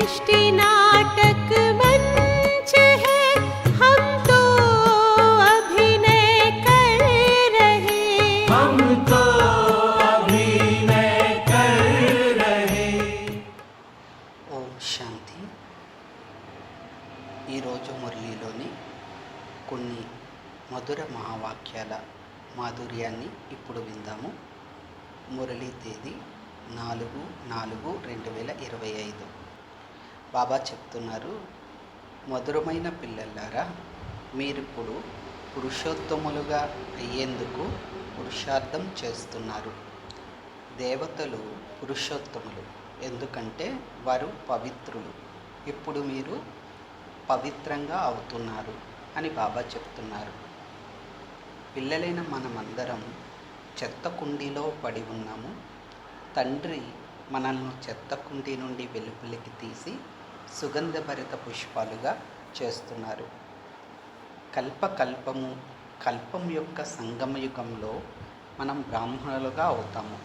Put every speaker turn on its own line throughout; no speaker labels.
सृष्टि नाटक मंच है, हम तो अभिनय कर रहे,
हम तो अभिनय कर रहे।
ఓం శాంతి. ఈరోజు మురళీలోని కొన్ని మధుర మహావాక్యాల మాధుర్యాన్ని ఇప్పుడు విందాము. మురళీ తేదీ 4/4/2025. బాబా చెప్తున్నారు, మధురమైన పిల్లలారా, మీరిప్పుడు పురుషోత్తములుగా అయ్యేందుకు పురుషార్థం చేస్తున్నారు. దేవతలు పురుషోత్తములు, ఎందుకంటే వారు పవిత్రులు. ఇప్పుడు మీరు పవిత్రంగా అవుతున్నారు అని బాబా చెప్తున్నారు. పిల్లలైన మనమందరం చెత్త కుండీలో పడి ఉన్నాము. తండ్రి మనల్ని చెత్త కుండీ నుండి వెలుపలికి తీసి సుగంధభరిత పుష్పాలుగా చేస్తున్నారు. కల్పం యొక్క సంగమయుగంలో మనం బ్రాహ్మణులుగా అవుతాము.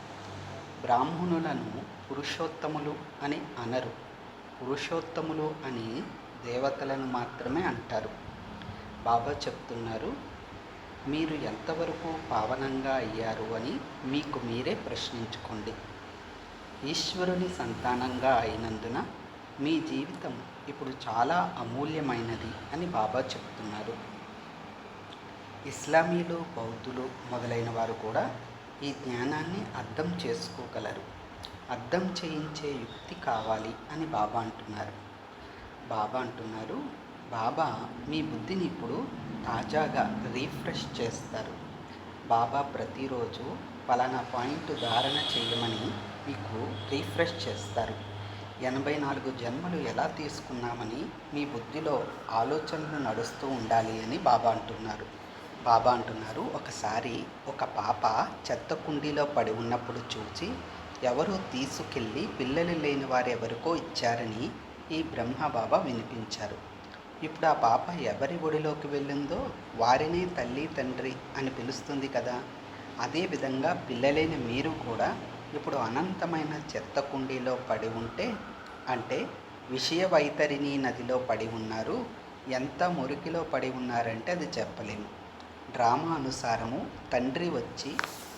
బ్రాహ్మణులను పురుషోత్తములు అని అనరు. పురుషోత్తములు అని దేవతలను మాత్రమే అంటారు. బాబా చెప్తున్నారు, మీరు ఎంతవరకు పావనంగా అయ్యారు అని మీకు మీరే ప్రశ్నించుకోండి. ఈశ్వరుని సంతానంగా అయినందున మీ జీవితం ఇప్పుడు చాలా అమూల్యమైనది అని బాబా చెప్తున్నారు. ఇస్లామీలు, బౌద్ధులు మొదలైన వారు కూడా ఈ జ్ఞానాన్ని అర్థం చేసుకోగలరు. అర్థం చేయించే యుక్తి కావాలి అని బాబా అంటున్నారు. బాబా మీ బుద్ధిని ఇప్పుడు తాజాగా రీఫ్రెష్ చేస్తారు. బాబా ప్రతిరోజు పలానా పాయింట్ ధారణ చేయమని మీకు రీఫ్రెష్ చేస్తారు. 84 జన్మలు ఎలా తీసుకున్నామని మీ బుద్ధిలో ఆలోచనలు నడుస్తూ ఉండాలి అని బాబా అంటున్నారు. ఒకసారి ఒక పాప చెత్త కుండీలో పడి ఉన్నప్పుడు చూచి ఎవరో తీసుకెళ్ళి పిల్లలు లేని వారెవరికో ఇచ్చారని ఈ బ్రహ్మ బాబా వినిపించారు. ఇప్పుడు ఆ పాప ఎవరి ఒడిలోకి వెళ్ళిందో వారినే తల్లి, తండ్రి అని పిలుస్తుంది కదా. అదేవిధంగా పిల్లలైన మీరు కూడా ఇప్పుడు అనంతమైన చెత్త కుండీలో పడి ఉంటే, అంటే విషయ వైతరిణి నదిలో పడి ఉన్నారు. ఎంత మురికిలో పడి ఉన్నారంటే అది చెప్పలేము. డ్రామా అనుసారము తండ్రి వచ్చి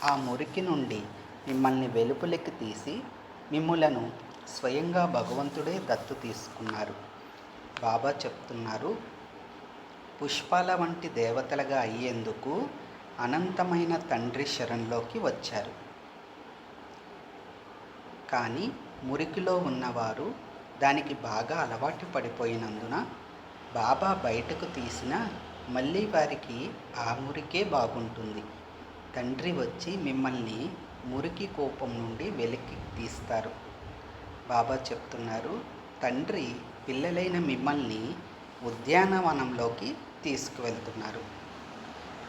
ఆ మురికి నుండి మిమ్మల్ని వెలుపలికి తీసి మిమ్ములను స్వయంగా భగవంతుడే దత్తు తీసుకున్నారు. బాబా చెప్తున్నారు, పుష్పాల వంటి దేవతలుగా అయ్యేందుకు అనంతమైన తండ్రి శరణ్లోకి వచ్చారు. కానీ మురికిలో ఉన్నవారు దానికి బాగా అలవాటు పడిపోయినందున బాబా బయటకు తీసినా మళ్ళీ వారికి ఆ మురికే బాగుంటుంది. తండ్రి వచ్చి మిమ్మల్ని మురికి కోపం నుండి వెలికి తీస్తారు. బాబా చెప్తున్నారు, తండ్రి పిల్లలైన మిమ్మల్ని ఉద్యానవనంలోకి తీసుకువెళ్తున్నారు.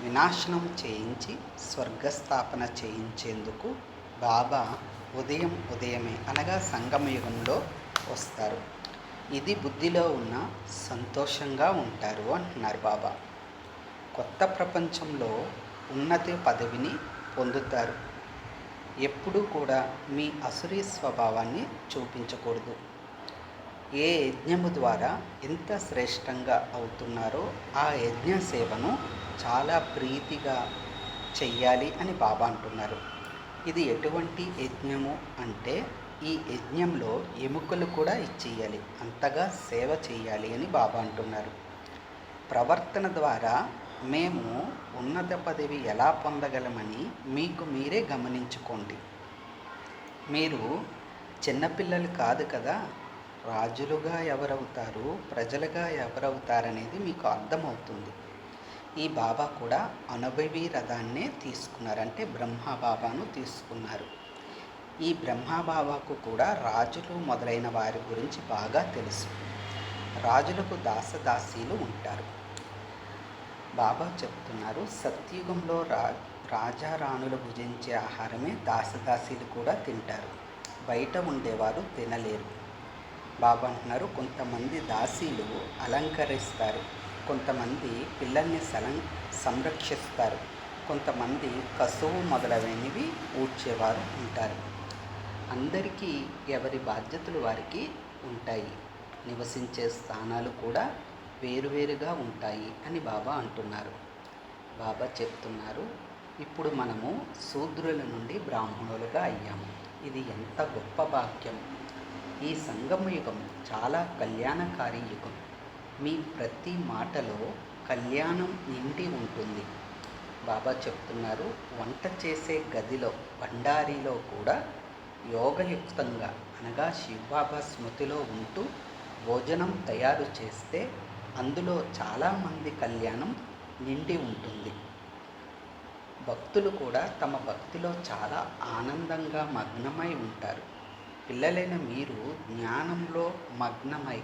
వినాశనం చేయించి స్వర్గస్థాపన చేయించేందుకు బాబా ఉదయమే అనగా సంగమయుగంలో వస్తారు. ఇది బుద్ధిలో ఉన్న సంతోషంగా ఉంటారు అంటున్నారు బాబా. కొత్త ప్రపంచంలో ఉన్నత పదవిని పొందుతారు. ఎప్పుడూ కూడా మీ అసురీ స్వభావాన్ని చూపించకూడదు. ఏ యజ్ఞము ద్వారా ఎంత శ్రేష్టంగా అవుతున్నారో ఆ యజ్ఞ సేవను చాలా ప్రీతిగా చెయ్యాలి అని బాబా అంటున్నారు. ఇది ఎటువంటి యజ్ఞము అంటే ఈ యజ్ఞంలో ఎముకలు కూడా ఇచ్చేయాలి, అంతగా సేవ చేయాలి అని బాబా అంటున్నారు. ప్రవర్తన ద్వారా మేము ఉన్నత పదవి ఎలా పొందగలమని మీకు మీరే గమనించుకోండి. మీరు చిన్నపిల్లలు కాదు కదా. రాజులుగా ఎవరవుతారు, ప్రజలుగా ఎవరవుతారనేది మీకు అర్థమవుతుంది. ఈ బాబా కూడా అనుభవీ రథాన్నే తీసుకున్నారు, అంటే బ్రహ్మ బాబాను తీసుకున్నారు. ఈ బ్రహ్మ బాబాకు కూడా రాజులు మొదలైన వారి గురించి బాగా తెలుసు. రాజులకు దాసదాసీలు ఉంటారు. బాబా చెప్తున్నారు, సత్యుగంలో రాజారాణులు భుజించే ఆహారమే దాసదాసీలు కూడా తింటారు. బయట ఉండేవారు తినలేరు. బాబా అంటున్నారు, కొంతమంది దాసీలు అలంకరిస్తారు, కొంతమంది పిల్లల్ని సంరక్షిస్తారు, కొంతమంది కసువు మొదలైనవి ఊడ్చేవారు ఉంటారు. అందరికీ ఎవరి బాధ్యతలు వారికి ఉంటాయి. నివసించే స్థానాలు కూడా వేరువేరుగా ఉంటాయి అని బాబా అంటున్నారు. బాబా చెప్తున్నారు, ఇప్పుడు మనము శూద్రుల నుండి బ్రాహ్మణులుగా అయ్యాము. ఇది ఎంత గొప్ప భాగ్యం. ఈ సంగమ యుగం చాలా కళ్యాణకారి యుగం. మీ ప్రతి మాటలో కళ్యాణం నిండి ఉంటుంది. బాబా చెప్తున్నారు, వంట చేసే గదిలో బండారీలో కూడా యోగయుక్తంగా అనగా శివబాబా స్మృతిలో ఉంటూ భోజనం తయారు చేస్తే అందులో చాలామంది కళ్యాణం నిండి ఉంటుంది. భక్తులు కూడా తమ భక్తిలో చాలా ఆనందంగా మగ్నమై ఉంటారు. పిల్లలైన మీరు జ్ఞానంలో మగ్నమై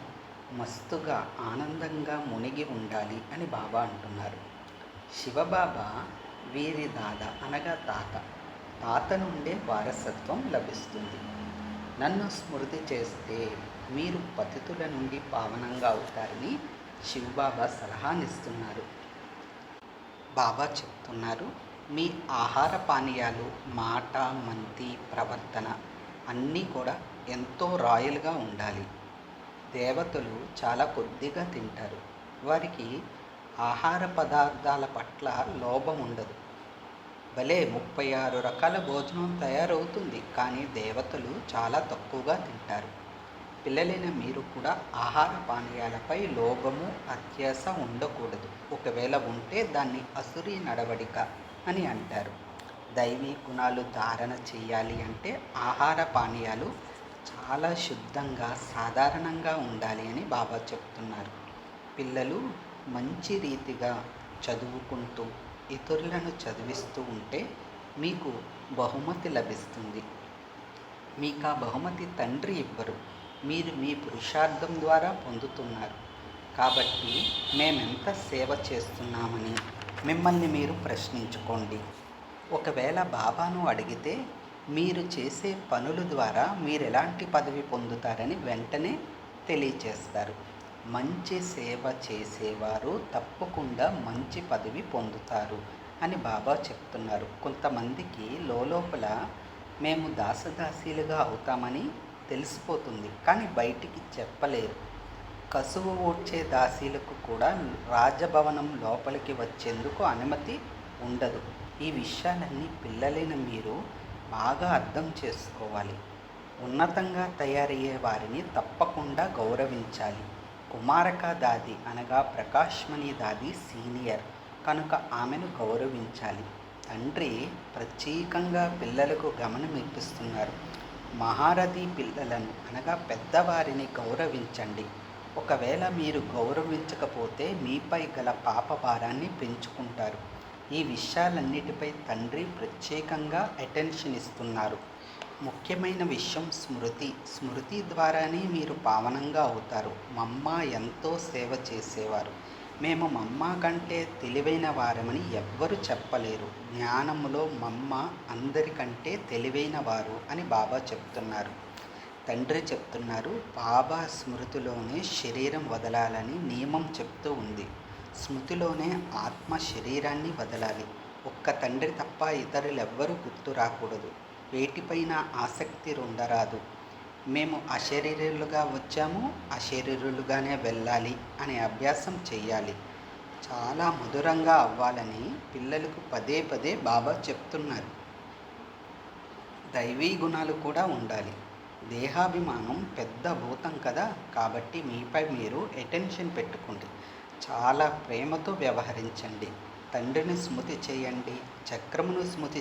మస్తుగా ఆనందంగా మునిగి ఉండాలి అని బాబా అంటున్నారు. శివబాబా వీరి దాదా అనగా తాత నుండే వారసత్వం లభిస్తుంది. నన్ను స్మృతి చేస్తే మీరు పతితుల నుండి పావనంగా అవుతారని శివబాబా సలహానిస్తున్నారు. బాబా చెప్తున్నారు, మీ ఆహార పానీయాలు, మాట, మంతి, ప్రవర్తన అన్నీ కూడా ఎంతో రాయల్గా ఉండాలి. దేవతలు చాలా కొద్దిగా తింటారు. వారికి ఆహార పదార్థాల పట్ల లోభం ఉండదు. భలే 36 రకాల భోజనం తయారవుతుంది, కానీ దేవతలు చాలా తక్కువగా తింటారు. పిల్లలైన మీరు కూడా ఆహార పానీయాలపై లోభము, అత్యాస ఉండకూడదు. ఒకవేళ ఉంటే దాన్ని అసురీ నడవడిక అని అంటారు. దైవీ గుణాలు ధారణ చేయాలి అంటే ఆహార పానీయాలు చాలా శుద్ధంగా, సాధారణంగా ఉండాలి అని బాబా చెప్తున్నారు. పిల్లలు మంచి రీతిగా చదువుకుంటూ ఇతరులను చదివిస్తూ ఉంటే మీకు బహుమతి లభిస్తుంది. మీకు ఆ బహుమతి తండ్రి ఇవ్వరు, మీరు మీ పురుషార్థం ద్వారా పొందుతున్నారు. కాబట్టి మేమెంత సేవ చేస్తున్నామని మిమ్మల్ని మీరు ప్రశ్నించుకోండి. ఒకవేళ బాబాను అడిగితే మీరు చేసే పనుల ద్వారా మీరు ఎలాంటి పదవి పొందుతారని వెంటనే తెలియచేస్తారు. మంచి సేవ చేసేవారు తప్పకుండా మంచి పదవి పొందుతారు అని బాబా చెప్తున్నారు. కొంతమందికి లోపల మేము దాసదాసీలుగా అవుతామని తెలిసిపోతుంది, కానీ బయటికి చెప్పలేరు. కసువు ఊడ్చే దాసీలకు కూడా రాజభవనం లోపలికి వచ్చేందుకు అనుమతి ఉండదు. ఈ విషయాలన్నీ పిల్లలైన మీరు బాగా అర్థం చేసుకోవాలి. ఉన్నతంగా తయారయ్యే వారిని తప్పకుండా గౌరవించాలి. కుమారక దాది అనగా ప్రకాశ్మణి దాది సీనియర్ కనుక ఆమెను గౌరవించాలి. తండ్రి ప్రత్యేకంగా పిల్లలకు గమనం ఇప్పిస్తున్నారు. మహారథి పిల్లలను అనగా పెద్దవారిని గౌరవించండి. ఒకవేళ మీరు గౌరవించకపోతే మీపై గల పాప భారాన్ని పెంచుకుంటారు. ఈ విషయాలన్నిటిపై తండ్రి ప్రత్యేకంగా అటెన్షన్ ఇస్తున్నారు. ముఖ్యమైన విషయం స్మృతి ద్వారానే మీరు పావనంగా అవుతారు. మమ్మ ఎంతో సేవ చేసేవారు. మేము మమ్మ కంటే తెలివైన వారమని ఎవ్వరు చెప్పలేరు. జ్ఞానములో మమ్మ అందరికంటే తెలివైన వారు అని బాబా చెప్తున్నారు. తండ్రి చెప్తున్నారు, బాబా స్మృతిలోనే శరీరం వదలాలని నియమం చెప్తూ ఉంది. స్మృతిలోనే ఆత్మ శరీరాన్ని వదలాలి. ఒక్క తండ్రి తప్ప ఇతరులెవ్వరూ గుర్తు రాకూడదు. వేటిపైన ఆసక్తి ఉండరాదు. మేము అశరీరులుగా వచ్చాము, అశరీరులుగానే వెళ్ళాలి అనే అభ్యాసం చేయాలి. చాలా మధురంగా అవ్వాలని పిల్లలకు పదే పదే బాబా చెప్తున్నారు. దైవీ గుణాలు కూడా ఉండాలి. దేహాభిమానం పెద్ద భూతం కదా, కాబట్టి మీపై మీరు అటెన్షన్ పెట్టుకోండి. చాలా ప్రేమతో వ్యవహరించండి. తండ్రిని స్మృతి చేయండి, చక్రమును స్మృతి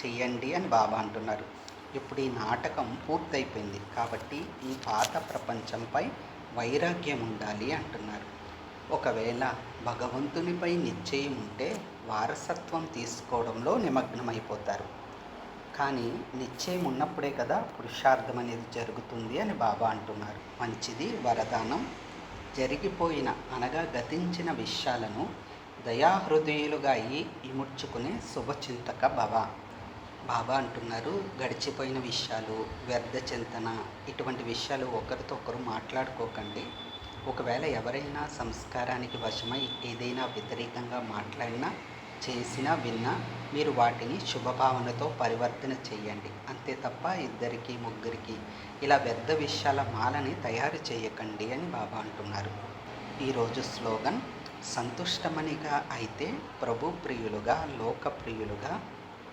చేయండి అని బాబా అంటున్నారు. ఇప్పుడు ఈ నాటకం పూర్తయిపోయింది, కాబట్టి ఈ పాత ప్రపంచంపై వైరాగ్యం ఉండాలి అంటున్నారు. ఒకవేళ భగవంతునిపై నిశ్చయం ఉంటే వారసత్వం తీసుకోవడంలో నిమగ్నమైపోతారు. కానీ నిశ్చయం ఉన్నప్పుడే కదా పురుషార్థం అనేది జరుగుతుంది అని బాబా అంటున్నారు. మంచిది. వరదానం. జరిగిపోయిన అనగా గతించిన విషయాలను దయాహృదయులుగా అయ్యి ఇముడ్చుకునే శుభచింతక భవ. బాబా అంటున్నారు, గడిచిపోయిన విషయాలు, వ్యర్థ చింతన, ఇటువంటి విషయాలు ఒకరితో ఒకరు మాట్లాడుకోకండి. ఒకవేళ ఎవరైనా సంస్కారానికి వశమై ఏదైనా వ్యతిరేకంగా మాట్లాడినా చేసినా విన్నా మీరు వాటిని శుభభావనతో పరివర్తన చేయండి. అంతే తప్ప ఇద్దరికి ముగ్గురికి ఇలా వ్యర్థ విషయాల మాలని తయారు చేయకండి అని బాబా అంటున్నారు. ఈరోజు స్లోగన్ సంతుష్టమనిగా అయితే ప్రభు ప్రియులుగా, లోక ప్రియులుగా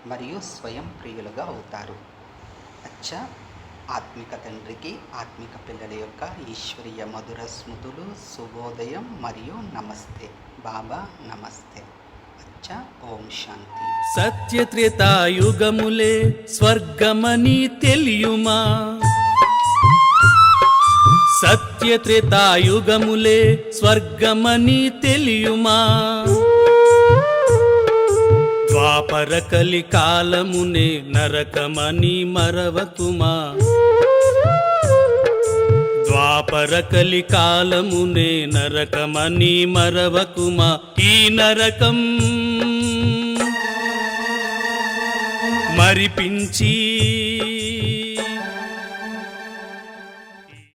మరియు స్వయం ప్రియులుగా అవుతారు. అచ్చా, ఆత్మిక తండ్రికి ఆత్మిక పిల్లల యొక్క ఈశ్వరీయ మధుర స్మృతులు, శుభోదయం మరియు నమస్తే. బాబా నమస్తే. అచ్చా, ఓం శాంతి.
సత్యత్రేతాయుగములే స్వర్గమని తెలియుమా, సత్యత్రేతాయుగములే స్వర్గమని తెలియుమా, ద్వాపర కలి కాలమునే నరకమని మరవకుమా, ద్వాపర కలి కాలమునే నరకమని మరవకుమా. ఈ నరకం మరిపించి